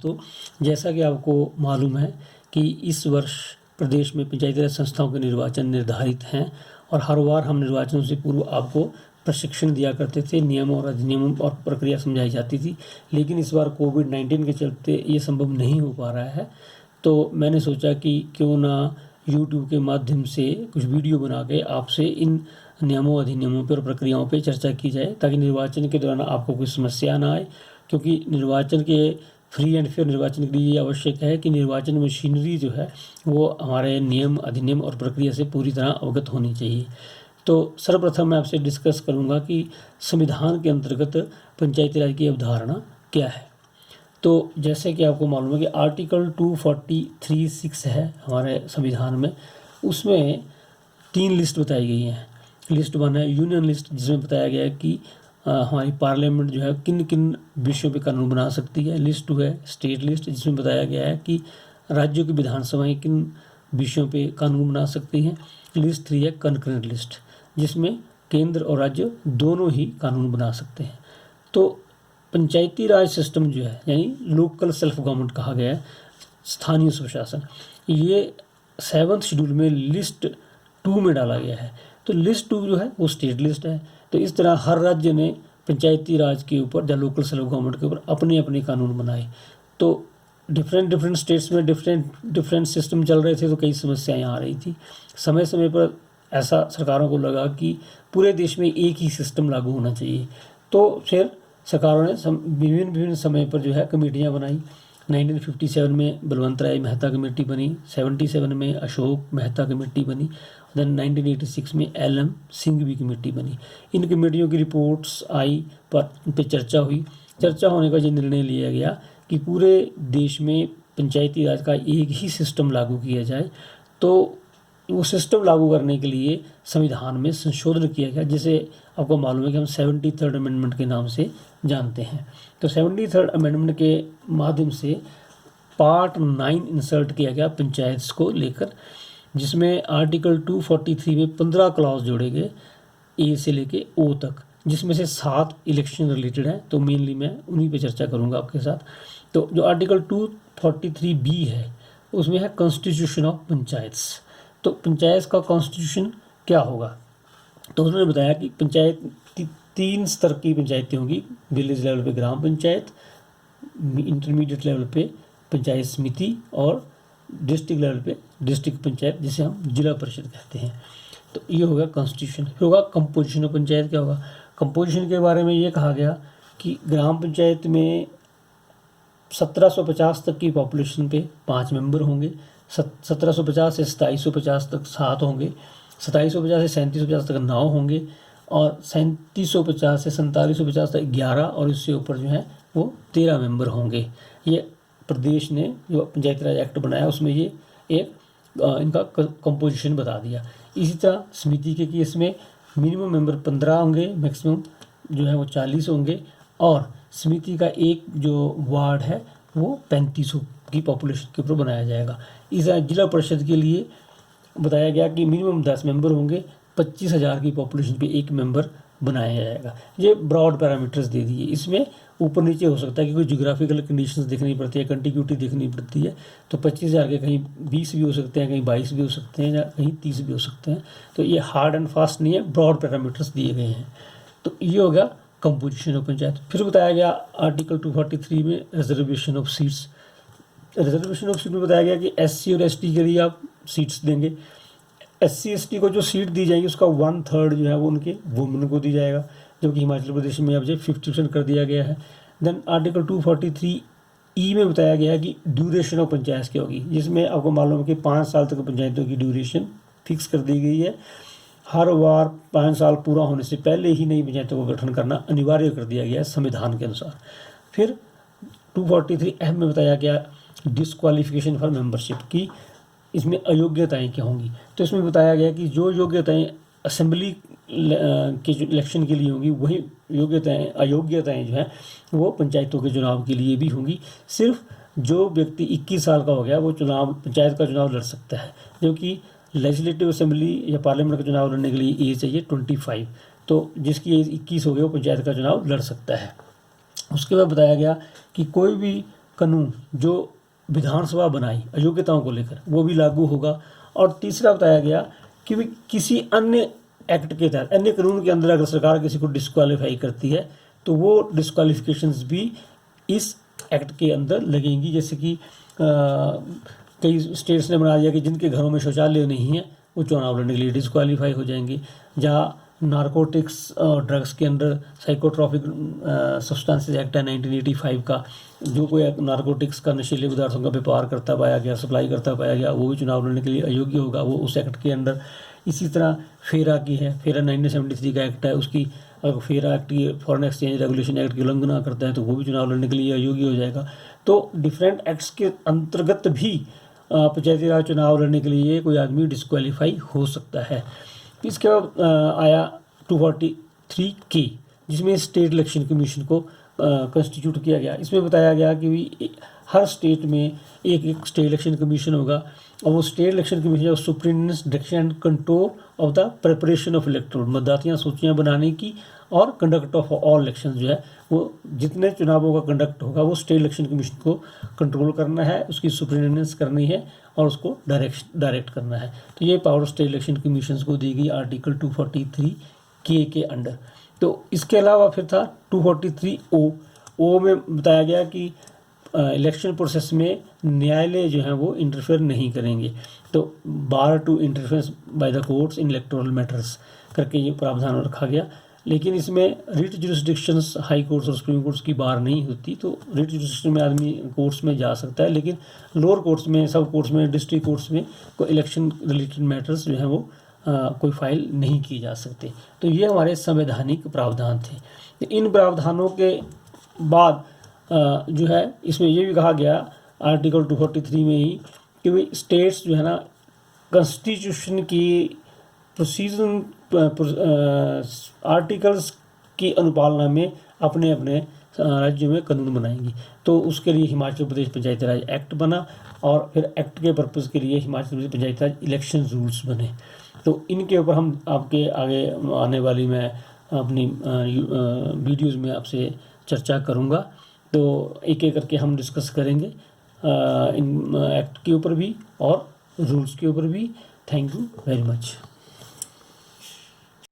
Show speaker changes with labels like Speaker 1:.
Speaker 1: दोस्तों, जैसा कि आपको मालूम है कि इस वर्ष प्रदेश में पंचायती राज संस्थाओं के निर्वाचन निर्धारित हैं और हर बार हम निर्वाचनों से पूर्व आपको प्रशिक्षण दिया करते थे, नियमों और अधिनियमों और प्रक्रिया समझाई जाती थी। लेकिन इस बार कोविड-19 के चलते ये संभव नहीं हो पा रहा है, तो मैंने सोचा कि क्यों ना यूट्यूब के माध्यम से कुछ वीडियो बना के आपसे इन नियमों, अधिनियमों पर और प्रक्रियाओं पर चर्चा की जाए, ताकि निर्वाचन के दौरान आपको कोई समस्या ना आए। क्योंकि निर्वाचन के फ्री एंड फेयर निर्वाचन के लिए ये आवश्यक है कि निर्वाचन मशीनरी जो है वो हमारे नियम, अधिनियम और प्रक्रिया से पूरी तरह अवगत होनी चाहिए। तो सर्वप्रथम मैं आपसे डिस्कस करूंगा कि संविधान के अंतर्गत पंचायती राज की अवधारणा क्या है। तो जैसे कि आपको मालूम है कि आर्टिकल 243(6) है हमारे संविधान में, उसमें 3 लिस्ट बताई गई हैं। लिस्ट 1 है यूनियन लिस्ट, जिसमें बताया गया है कि हमारी पार्लियामेंट जो है किन किन विषयों पे कानून बना सकती है। लिस्ट 2 है स्टेट लिस्ट, जिसमें बताया गया है कि राज्यों की विधानसभाएं किन विषयों पे कानून बना सकती हैं। लिस्ट 3 है कंकरेंट लिस्ट, जिसमें केंद्र और राज्य दोनों ही कानून बना सकते हैं। तो पंचायती राज सिस्टम जो है, यानी लोकल सेल्फ गवर्नमेंट कहा गया है, स्थानीय स्वशासन, ये 7th शेड्यूल में लिस्ट 2 में डाला गया है। तो लिस्ट 2 जो है वो स्टेट लिस्ट है। तो इस तरह हर राज्य ने पंचायती राज के ऊपर या लोकल सेल्फ गवर्नमेंट के ऊपर अपने अपने कानून बनाए। तो डिफरेंट स्टेट्स में डिफरेंट सिस्टम चल रहे थे, तो कई समस्याएं आ रही थी। समय समय पर ऐसा सरकारों को लगा कि पूरे देश में एक ही सिस्टम लागू होना चाहिए, तो फिर सरकारों ने विभिन्न समय पर जो है कमेटियाँ बनाई। 1957 में बलवंत राय मेहता कमेटी बनी, 77 में अशोक मेहता कमेटी बनी, देन 1986 में LM सिंघवी कमेटी बनी। इन कमेटियों की रिपोर्ट्स आई, पर इन पर चर्चा हुई। चर्चा होने का ये निर्णय लिया गया कि पूरे देश में पंचायती राज का एक ही सिस्टम लागू किया जाए। तो वो सिस्टम लागू करने के लिए संविधान में संशोधन किया गया, जिसे आपको मालूम है कि हम 73rd अमेंडमेंट के नाम से जानते हैं। तो 73rd अमेंडमेंट के माध्यम से पार्ट 9 इंसर्ट किया गया पंचायत को लेकर, जिसमें आर्टिकल 243 में 15 क्लॉज जोड़े गए, ए से लेके ओ तक, जिसमें से 7 इलेक्शन रिलेटेड हैं। तो मेनली मैं उन्हीं पे चर्चा करूंगा आपके साथ। तो जो आर्टिकल 243B है, उसमें है कॉन्स्टिट्यूशन ऑफ पंचायत्स। तो पंचायत का कॉन्स्टिट्यूशन क्या होगा, तो उन्होंने बताया कि पंचायत 3 स्तर की पंचायतें होंगी। विलेज लेवल पे ग्राम पंचायत, इंटरमीडिएट लेवल पे पंचायत समिति और डिस्ट्रिक्ट लेवल पे डिस्ट्रिक्ट पंचायत, जिसे हम जिला परिषद कहते हैं। तो ये होगा कॉन्स्टिट्यूशन। फिर होगा कंपोजिशन ऑफ पंचायत। क्या होगा कंपोजिशन के बारे में, ये कहा गया कि ग्राम पंचायत में 1750 तक की पॉपुलेशन पे 5 मेंबर होंगे, 1750 से 2750 तक 7 होंगे, 2750 से 3750 तक 9 होंगे, और 3750 से 4750 तक 11, और इससे ऊपर जो है वो 13 मेंबर होंगे। ये प्रदेश ने जो पंचायती राज एक्ट बनाया उसमें ये एक इनका कंपोजिशन बता दिया। इसी तरह समिति के केस में मिनिमम मेंबर 15 होंगे, मैक्सिमम जो है वो 40 होंगे, और समिति का एक जो वार्ड है वो 3500 की पॉपुलेशन के ऊपर बनाया जाएगा। इस जिला परिषद के लिए बताया गया कि मिनिमम 10 मेंबर होंगे, 25,000 की पॉपुलेशन पे एक मेंबर बनाया जाएगा। ये ब्रॉड पैरामीटर्स दे दिए। इसमें ऊपर नीचे हो सकता है कि कोई ज्योग्राफिकल कंडीशंस देखनी पड़ती है, कंटिग्यूटी देखनी पड़ती है। तो 25,000 के कहीं 20 भी हो सकते हैं, कहीं 22 भी हो सकते हैं, या कहीं 30 भी हो सकते हैं। तो ये हार्ड एंड फास्ट नहीं है, ब्रॉड पैरामीटर्स दिए गए हैं। तो ये हो गया कंपोजिशन ऑफ पंचायत। फिर बताया गया आर्टिकल 243 में reservation of seats. Reservation of seat में बताया गया कि SC और ST के लिए आप सीट्स देंगे। SC ST को जो सीट दी जाएगी उसका 1/3 जो है वो उनके वुमेन को दी जाएगा, जो कि हिमाचल प्रदेश में अब 50% कर दिया गया है। देन आर्टिकल 243E में बताया गया है कि ड्यूरेशन ऑफ पंचायत क्या होगी, जिसमें आपको मालूम है कि 5 साल तक पंचायतों की ड्यूरेशन फिक्स कर दी गई है। हर बार 5 साल पूरा होने से पहले ही नई पंचायतों को गठन करना अनिवार्य कर दिया गया है संविधान के अनुसार। फिर 243F में बताया गया डिस्क्वालिफिकेशन फॉर मेंबरशिप की, इसमें अयोग्यताएं क्या होंगी। तो इसमें बताया गया कि जो योग्यताएं असेंबली के जो इलेक्शन के लिए होंगी, वही अयोग्यताएं जो है वो पंचायतों के चुनाव के लिए भी होंगी। सिर्फ जो व्यक्ति 21 साल का हो गया वो पंचायत का चुनाव लड़ सकता है, जो कि लेजिस्लेटिव असेंबली या पार्लियामेंट का चुनाव लड़ने के लिए एज चाहिए 25। तो जिसकी एज 21 हो गई वो पंचायत का चुनाव लड़ सकता है। उसके बाद बताया गया कि कोई भी कानून जो विधानसभा बनाई अयोग्यताओं को लेकर वो भी लागू होगा। और तीसरा बताया गया कि भी किसी अन्य एक्ट के तहत, अन्य कानून के अंदर अगर सरकार किसी को डिस्क्वालीफाई करती है तो वो डिस्क्वालिफिकेशंस भी इस एक्ट के अंदर लगेंगी। जैसे कि कई स्टेट्स ने बना दिया कि जिनके घरों में शौचालय नहीं है वो चुनाव लड़ने के लिए डिस्क्वालीफाई हो जाएंगे। जहाँ नारकोटिक्स और ड्रग्स के अंदर साइकोट्रॉपिक सब्सटेंसेस एक्ट है 1985 का, जो कोई नारकोटिक्स का नशीले पदार्थों का व्यापार करता पाया गया, सप्लाई करता पाया गया, वो भी चुनाव लड़ने के लिए अयोग्य होगा, वो उस एक्ट के अंदर। इसी तरह फेरा की है, फेरा 1973 का एक्ट है, उसकी अगर फेरा एक्ट की फॉरेन एक्सचेंज रेगुलेशन एक्ट की उल्लंघना करता है तो वो भी चुनाव लड़ने के लिए अयोग्य हो जाएगा। तो डिफरेंट एक्ट्स के अंतर्गत भी पंचायती राज चुनाव लड़ने के लिए कोई आदमी डिस्क्वालीफाई हो सकता है। इसके बाद आया 243K, जिसमें स्टेट इलेक्शन कमीशन को कंस्टिट्यूट किया गया। इसमें बताया गया कि हर स्टेट में एक स्टेट इलेक्शन कमीशन होगा और वो state election commission superintendence direction and control of the preparation of electoral, मतदातियाँ सूचियाँ बनाने की और कंडक्ट ऑफ ऑल इलेक्शन जो है वो जितने चुनावों का कंडक्ट होगा वो स्टेट इलेक्शन कमीशन को कंट्रोल करना है, उसकी सुप्रिंटेंडेंस करनी है और उसको डायरेक्ट करना है। तो ये पावर स्टेट इलेक्शन कमीशन को दी गई आर्टिकल 243K के अंडर। तो इसके अलावा फिर था 243O में बताया गया कि इलेक्शन प्रोसेस में न्यायालय जो है वो इंटरफेयर नहीं करेंगे। तो bar to interference by the courts in electoral matters करके ये प्रावधान रखा गया। लेकिन इसमें रिट जुरिस्डिक्शंस हाई कोर्ट्स और सुप्रीम कोर्ट्स की बार नहीं होती। तो रिट जुरिस्डिक्शन में आदमी कोर्ट्स में जा सकता है, लेकिन लोअर कोर्ट्स में, सब कोर्ट्स में, डिस्ट्रिक्ट कोर्ट्स में कोई इलेक्शन रिलेटेड मैटर्स जो हैं वो कोई फाइल नहीं किए जा सकते। तो ये हमारे संवैधानिक प्रावधान थे। इन प्रावधानों के बाद जो है इसमें ये भी कहा गया आर्टिकल 243 में ही कि भाई स्टेट्स जो है ना कॉन्स्टिट्यूशन की प्रोसीजर आर्टिकल्स की अनुपालना में अपने अपने राज्यों में कानून बनाएंगी। तो उसके लिए हिमाचल प्रदेश पंचायती राज एक्ट बना और फिर एक्ट के पर्पज़ के लिए हिमाचल प्रदेश पंचायती राज इलेक्शन रूल्स बने। तो इनके ऊपर हम आपके आगे आने वाली मैं अपनी वीडियोज़ में आपसे चर्चा करूँगा। तो एक एक करके हम डिस्कस करेंगे इन एक्ट के ऊपर भी और रूल्स के ऊपर भी। Thank you very much.